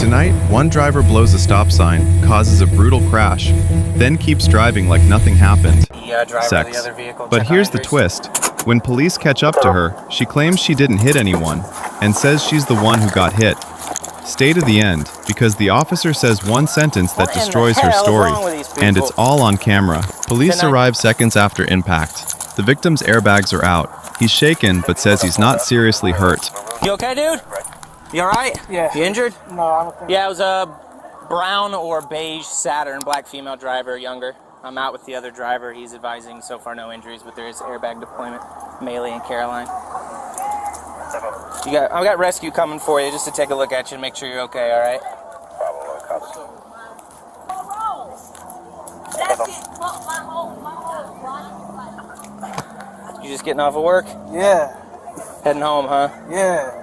Tonight, one driver blows a stop sign, causes a brutal crash, then keeps driving like nothing happened. Sex. But here's the twist. When police catch up to her, she claims she didn't hit anyone, and says she's the one who got hit. Stay to the end, because the officer says one sentence that destroys her story, and it's all on camera. Police arrive seconds after impact. The victim's airbags are out. He's shaken, but says he's not seriously hurt. You okay, dude? You alright? Yeah. You injured? No, I don't think. Yeah, it was a brown or beige Saturn, black female driver, younger. I'm out with the other driver. He's advising so far no injuries, but there is airbag deployment. Maylee and Caroline. I've got rescue coming for you just to take a look at you and make sure you're okay, alright? You just getting off of work? Yeah. Heading home, huh? Yeah.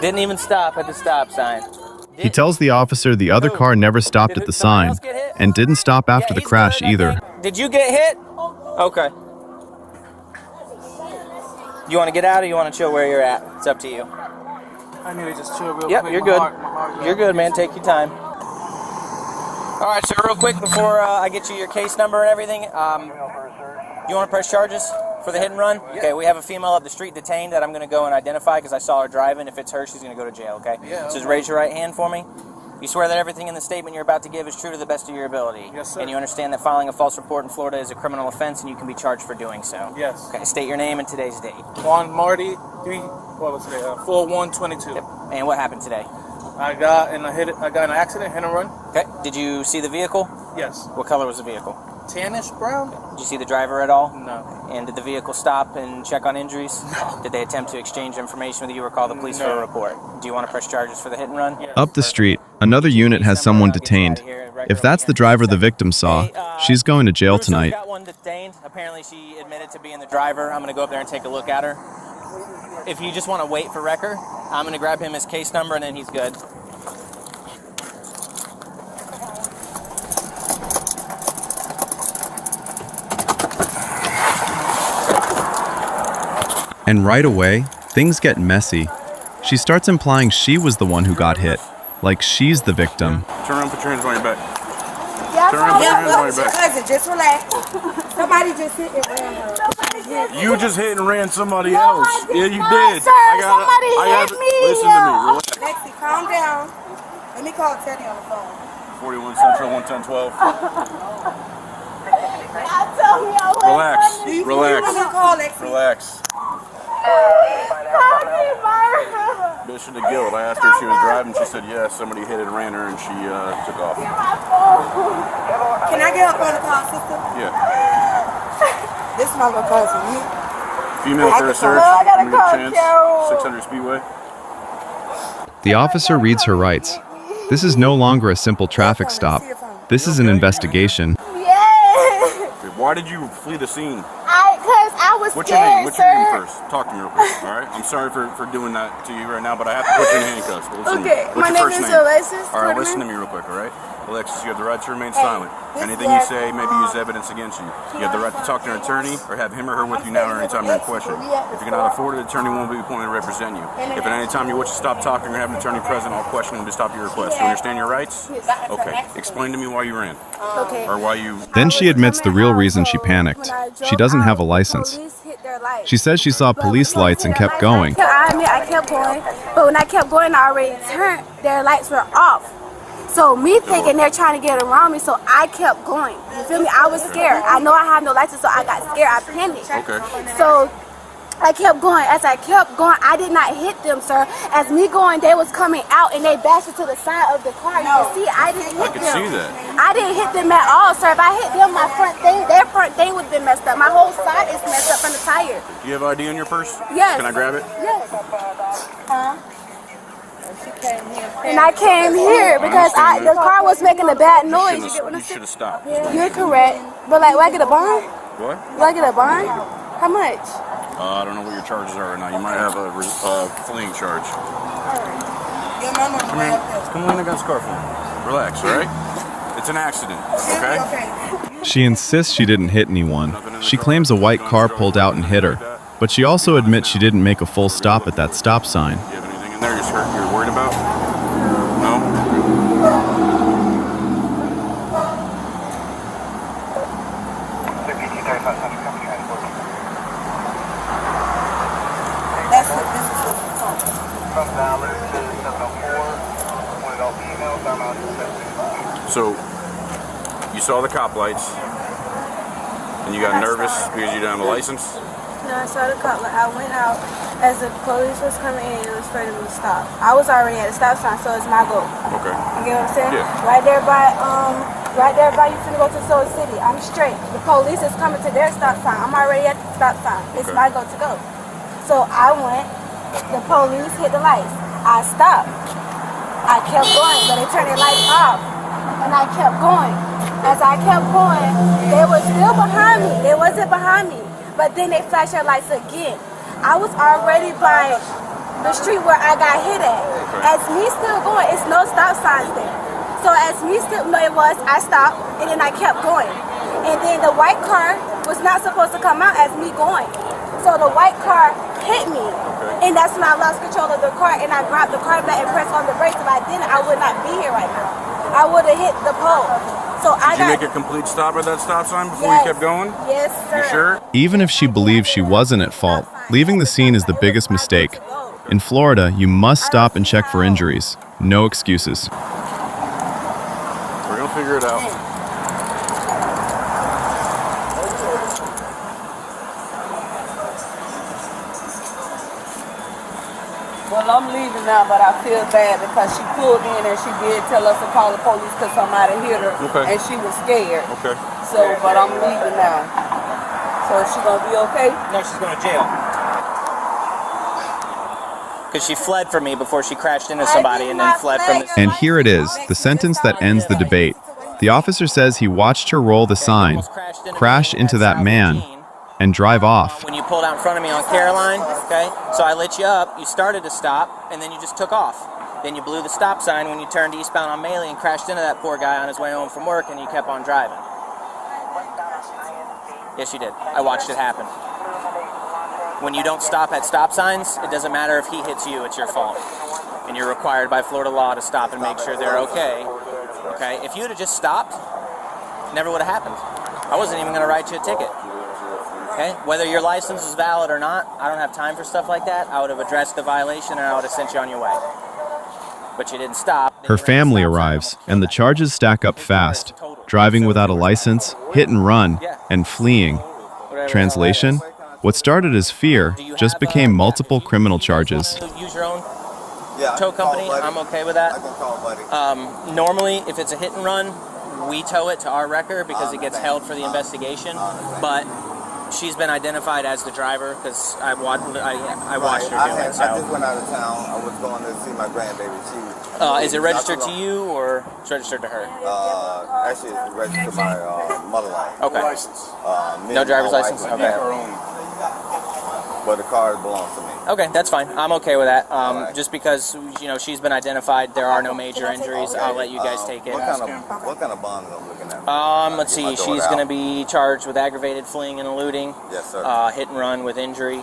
Didn't even stop at the stop sign. He tells the officer the other car never stopped at the sign, and didn't stop after the crash either. Did you get hit? Okay. You want to get out or you want to chill where you're at? It's up to you. I need to just chill real quick. Yep, you're good. My heart You're good, man. Take your time. All right, so real quick before I get you your case number and everything, you want to press charges for the hit and run? Okay, we have a female up the street detained that I'm going to go and identify because I saw her driving. If it's her, she's going to go to jail, okay? Yeah. So just raise your right hand for me. You swear that everything in the statement you're about to give is true to the best of your ability? Yes, sir. And you understand that filing a false report in Florida is a criminal offense and you can be charged for doing so? Yes. Okay, state your name and today's date. Juan Marty, 4/1/22. Yep. And what happened today? I got in an accident, hit and run. Okay. Did you see the vehicle? Yes. What color was the vehicle? Tannish brown? Did you see the driver at all? No. And did the vehicle stop and check on injuries? No. Did they attempt to exchange information with you or call the police for No. a report? Do you want to press charges for the hit and run? Yes. Up the street, another unit has someone detained. If that's the driver the victim saw, she's going to jail tonight. Got one detained. Apparently she admitted to being the driver. I'm going to go up there and take a look at her. If you just want to wait for Wrecker, I'm going to grab him his case number and then he's good. And right away, things get messy. She starts implying she was the one who got hit, like she's the victim. Turn around, put your hands on your back. Turn around, put your hands on your back. Cousin, just relax. Somebody just hit and ran her. You just hit and ran somebody else. Yeah, you did. Sir, somebody hit me. Listen to me. Relax. Lexi, calm down. Let me call Teddy on the phone. 41 Central, 11012. Relax. Relax. Call Lexi. Relax. Mission to guilt. I asked her if she was driving. She said yes. Somebody hit and ran her, and she took off. Can I get up on the call, sister? Yeah. This is my little cousin. Female for a search. Give me a chance. 600 Speedway. The officer reads her rights. This is no longer a simple traffic stop. This is an investigation. Why did you flee the scene? Because I was What's your name? What's your name first? Talk to me real quick, all right? I'm sorry for doing that to you right now, but I have to put you in handcuffs. Listen to me. What's my your name first is name? Alexis. All right, listen to me real quick, all right? Alexis, you have the right to remain silent. Anything you say may be used as evidence against you. You have the right to talk to an attorney or have him or her with you now or anytime you're in question. If you cannot afford it, an attorney won't be appointed to represent you. If at any time you wish to stop talking or have an attorney present, I'll question him to stop your request. You understand your rights? Okay. Explain to me why you ran. Okay. Or why you... Then she admits the real reason she panicked. She doesn't have a license. She says she saw police lights and kept going. I admit I kept going, but when I kept going, I already turned, their lights were off. So me thinking they're trying to get around me, so I kept going. You feel me? I was scared. I know I have no license, so I got scared. I panicked. Okay. So I kept going. As I kept going, I did not hit them, sir. As me going, they was coming out and they bashed into the side of the car. You can see I didn't hit them. I can see that. I didn't hit them at all, sir. If I hit them, my front thing, their front thing would have been messed up. My whole side is messed up from the tire. Do you have ID in your purse? Yes. Can I grab it? Yes. And I came here because the car was making a bad noise. You should have stopped. You're correct. But like, will I get a bond? What? Will I get a bond? How much? I don't know what your charges are right now. You might have a fleeing charge. Come on, I got a scarf on. Relax, all right? It's an accident, okay? She insists she didn't hit anyone. She claims a white car pulled out and hit her, but she also admits she didn't make a full stop at that stop sign. Do you have anything in there you're worried about? No? So, you saw the cop lights, and you got nervous because you didn't have a license? No, I saw the cop. Like, I went out as the police was coming in and was afraid of me to stop. I was already at a stop sign, so it's my goal. Okay. You get what I'm saying? Yeah. Right there by you finna go to Soul City. I'm straight. The police is coming to their stop sign. I'm already at the stop sign. It's my goal to go. So I went. The police hit the lights. I stopped. I kept going, but they turned their lights off, and I kept going. As I kept going, they were still behind me. They wasn't behind me. But then they flashed their lights again. I was already by the street where I got hit at. As me still going, it's no stop signs there. So as me still, no it was, I stopped and then I kept going. And then the white car was not supposed to come out as me going. So the white car hit me. And that's when I lost control of the car and I grabbed the car back and pressed on the brakes. If I didn't, I would not be here right now. I would have hit the pole. So Did you make a complete stop at that stop sign before you kept going? Yes, sir. You sure? Even if she believes she wasn't at fault, leaving the scene is the biggest mistake. In Florida, you must stop and check for injuries. No excuses. We're gonna figure it out. Well, I'm leaving now, but I feel bad because she pulled in and she did tell us to call the police because somebody hit her. Okay. And she was scared. Okay. So, but I'm leaving now. So is she gonna be okay? No, she's going to jail. Because she fled from me before she crashed into somebody and then fled from this. And here it is, the sentence that ends the debate. The officer says he watched her roll the sign, crash into that man, and drive off. When you pulled out in front of me on Caroline, okay, so I lit you up, you started to stop, and then you just took off. Then you blew the stop sign when you turned eastbound on Maley and crashed into that poor guy on his way home from work, and you kept on driving. Yes, you did. I watched it happen. When you don't stop at stop signs, it doesn't matter if he hits you, it's your fault. And you're required by Florida law to stop and make sure they're okay. Okay, if you would have just stopped, it never would have happened. I wasn't even going to write you a ticket. Okay, whether your license is valid or not, I don't have time for stuff like that. I would have addressed the violation and I would have sent you on your way. But you didn't stop. Her family arrives, and the charges stack up fast. Driving without a license, hit and run, and fleeing. Translation? What started as fear just became multiple criminal charges. Use your own tow company, I'm okay with that. Normally, if it's a hit and run, we tow it to our record because it gets held for the investigation. But she's been identified as the driver because I watched her do it. So. I just went out of town. I was going to see my grandbaby. Is it registered to you or it's registered to her? Actually, it's registered to my mother-in-law. Okay. No driver's license? Okay. But the car belongs to me. Okay, that's fine. I'm okay with that. Just because she's been identified, there are no major injuries. I'll let you guys take it. What kind of bond am I looking at? Let's see. She's going to be charged with aggravated fleeing and eluding. Yes, sir. Hit and run with injury.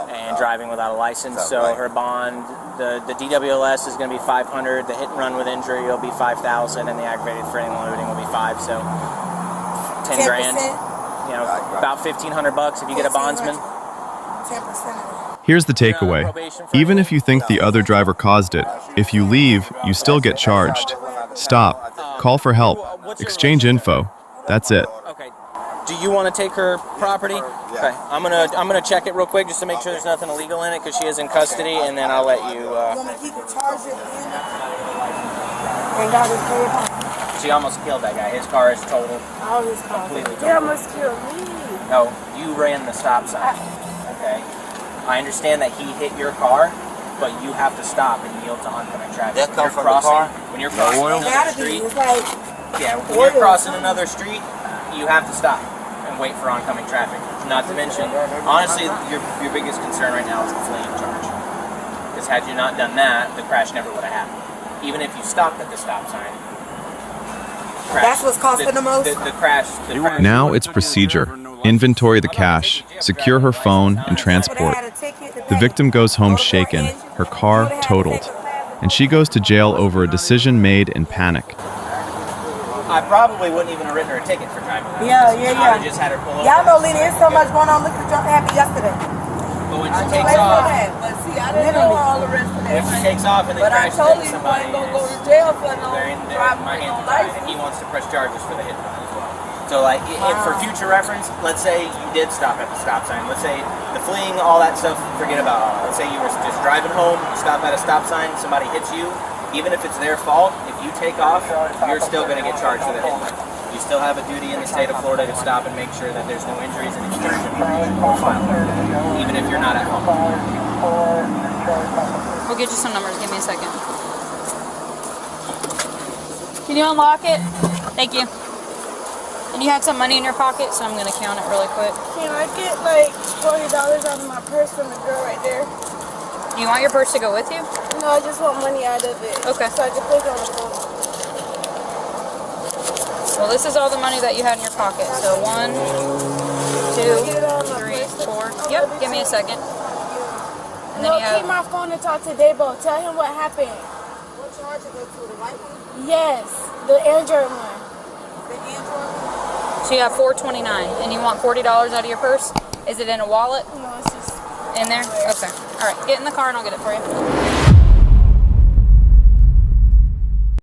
And driving without a license. So her bond, the DWLS is going to be $500. The hit and run with injury will be $5,000, and the aggravated fleeing and eluding will be $5,000. So 10 grand. About $1,500 if you get a bondsman. 10%. Here's the takeaway. Even if you think the other driver caused it, if you leave, you still get charged. Stop, call for help, exchange info. That's it. Okay. Do you want to take her property? Okay. I'm gonna check it real quick just to make sure there's nothing illegal in it because she is in custody, and then I'll let you. You want me to keep it charged and got his paid? She almost killed that guy. His car is totaled. Oh, his car. Completely He totaled. almost killed me. No, you ran the stop sign. Okay. I understand that he hit your car, but you have to stop and yield to oncoming traffic. That come from the car? When you're crossing another street, It's like, when you're crossing another street, you have to stop and wait for oncoming traffic. Not to mention, honestly, your biggest concern right now is the fleeing charge. Because had you not done that, the crash never would have happened. Even if you stopped at the stop sign. That's what's costing the most? The crash. Now it's procedure. Inventory the cash, secure her phone, and transport. The victim goes home shaken, her car totaled, and she goes to jail over a decision made in panic. I probably wouldn't even have written her a ticket for driving. Yeah. I would have just had her pull over. Y'all know, Lena, there's so much going on. Look at the jump that happened yesterday. But when I she know takes all off, that, but see, I didn't know all the rest of that. when she takes off and then But I crashes told into you you somebody, ain't gonna go to jail for no driving my with no hands are tied, and license. he wants to press charges for the hit and run as well. So like, if for future reference, let's say you did stop at the stop sign. Let's say the fleeing, all that stuff, forget about all that. Let's say you were just driving home, you stop at a stop sign, somebody hits you. Even if it's their fault, if you take off, you're still going to get charged for the hit and run. You still have a duty in the state of Florida to stop and make sure that there's no injuries and exchange information or file, even if you're not at home. We'll get you some numbers. Give me a second. Can you unlock it? Thank you. And you had some money in your pocket, so I'm going to count it really quick. Can I get like $40 out of my purse from the girl right there? Do you want your purse to go with you? No, I just want money out of it. Okay. So I can put it on the phone. Well, this is all the money that you had in your pocket. So 1, 2, 3, 4. Yep, give me a second. And then No, you have... keep my phone and talk to Dabo. Tell him what happened. What charge is it to the white one? Yes, the Android one. The Android? So you have $4.29, and you want $40 out of your purse? Is it in a wallet? No, it's just In there? Okay. All right, get in the car and I'll get it for you.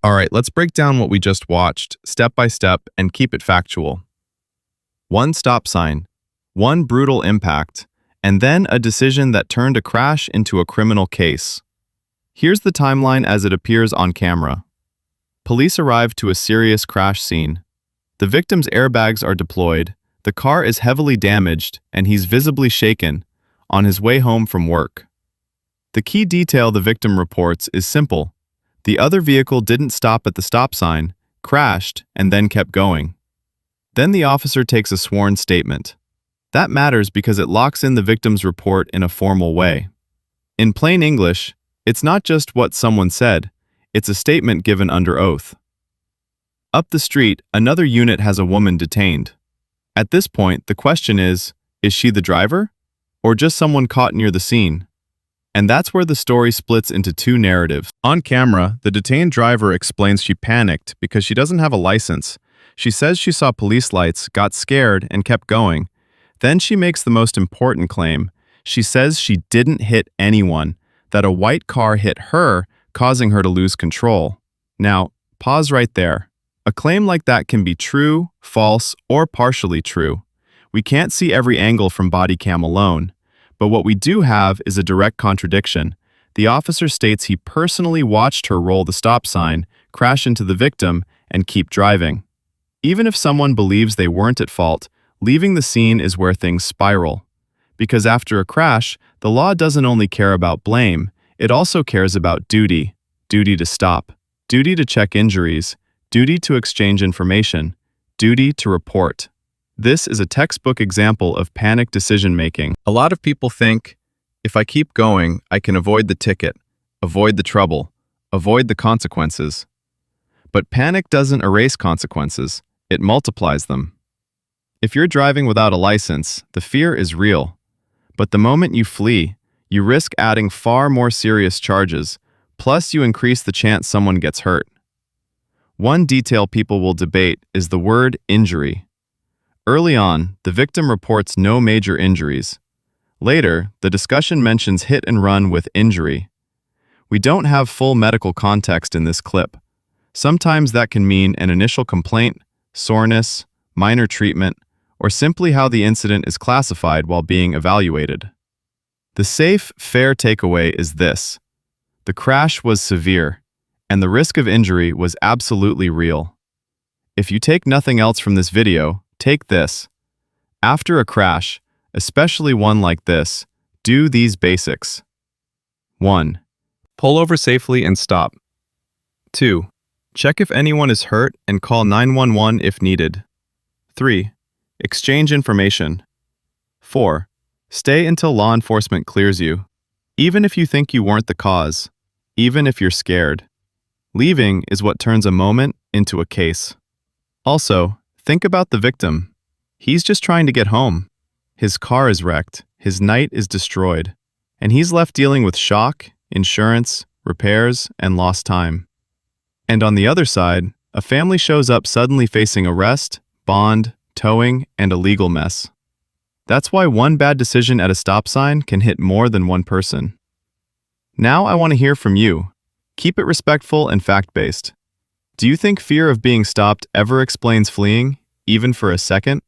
All right, let's break down what we just watched, step by step, and keep it factual. One stop sign, one brutal impact, and then a decision that turned a crash into a criminal case. Here's the timeline as it appears on camera. Police arrive to a serious crash scene. The victim's airbags are deployed, the car is heavily damaged, and he's visibly shaken, on his way home from work. The key detail the victim reports is simple. The other vehicle didn't stop at the stop sign, crashed, and then kept going. Then the officer takes a sworn statement. That matters because it locks in the victim's report in a formal way. In plain English, it's not just what someone said, it's a statement given under oath. Up the street, another unit has a woman detained. At this point, the question is she the driver? Or just someone caught near the scene? And that's where the story splits into two narratives. On camera, the detained driver explains she panicked because she doesn't have a license. She says she saw police lights, got scared, and kept going. Then she makes the most important claim. She says she didn't hit anyone, that a white car hit her, causing her to lose control. Now, pause right there. A claim like that can be true, false, or partially true. We can't see every angle from Bodycam alone. But what we do have is a direct contradiction. The officer states he personally watched her roll the stop sign, crash into the victim, and keep driving. Even if someone believes they weren't at fault, leaving the scene is where things spiral. Because after a crash, the law doesn't only care about blame, it also cares about duty. Duty to stop, duty to check injuries, duty to exchange information, duty to report. This is a textbook example of panic decision-making. A lot of people think, if I keep going, I can avoid the ticket, avoid the trouble, avoid the consequences. But panic doesn't erase consequences, it multiplies them. If you're driving without a license, the fear is real. But the moment you flee, you risk adding far more serious charges, plus you increase the chance someone gets hurt. One detail people will debate is the word injury. Early on, the victim reports no major injuries. Later, the discussion mentions hit and run with injury. We don't have full medical context in this clip. Sometimes that can mean an initial complaint, soreness, minor treatment, or simply how the incident is classified while being evaluated. The safe, fair takeaway is this. The crash was severe, and the risk of injury was absolutely real. If you take nothing else from this video, take this. After a crash, especially one like this, do these basics. 1. Pull over safely and stop. 2. Check if anyone is hurt and call 911 if needed. 3. Exchange information. 4. Stay until law enforcement clears you, even if you think you weren't the cause, even if you're scared. Leaving is what turns a moment into a case. Also, think about the victim. He's just trying to get home. His car is wrecked, his night is destroyed, and he's left dealing with shock, insurance, repairs, and lost time. And on the other side, a family shows up suddenly facing arrest, bond, towing, and a legal mess. That's why one bad decision at a stop sign can hit more than one person. Now I want to hear from you. Keep it respectful and fact-based. Do you think fear of being stopped ever explains fleeing, even for a second?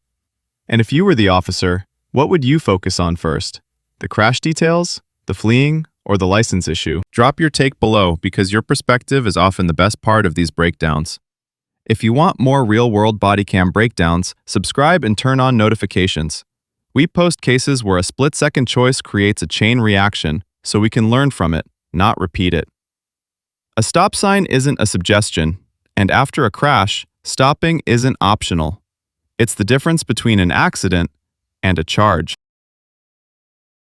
And if you were the officer, what would you focus on first? The crash details, the fleeing, or the license issue? Drop your take below because your perspective is often the best part of these breakdowns. If you want more real-world body cam breakdowns, subscribe and turn on notifications. We post cases where a split-second choice creates a chain reaction, so we can learn from it, not repeat it. A stop sign isn't a suggestion, and after a crash, stopping isn't optional. It's the difference between an accident and a charge.